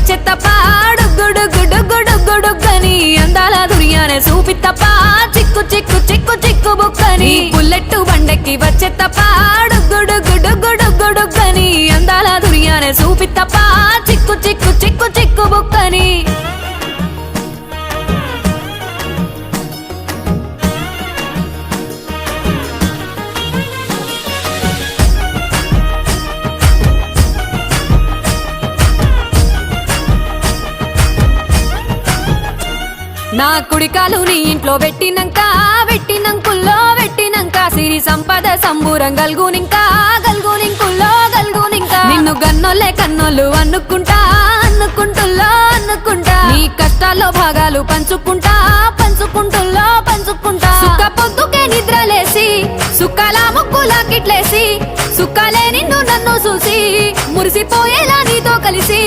వచ్చే తప్ప డుగ్గుడుగ్గుడుగ్గుడుగ్గుడుగ్గని అందాల దుర్యానే చూపి తప్ప చిక్కు చిక్కు చిక్కు చిక్కు బుక్కని బుల్లెట్టు బండెక్కి వచ్చే తప్ప డుగ్గుడుగ్గుడుగ్గుడుగ్గుడుగ్గని అందాల దుర్యానే చూపి తప్ప చిక్కు చిక్కు చిక్కు చిక్కు బుక్కని నా కుడికాలు నీ ఇంట్లో పెట్టినంకుల్లో పెట్టినంక సిరి సంపద సంబూరం గల్గునింకుల్లో నిన్ను గన్నోళ్ళే కన్నోళ్ళు అనుకుంటా నీ కష్టాల్లో భాగాలు పంచుకుంటా సుక్క పొద్దుకే నిద్రలేసి సుక్కల ముక్కులా కిట్లేసి సుక్కలే నిన్ను నన్ను చూసి మురిసిపోయేలా నీతో కలిసి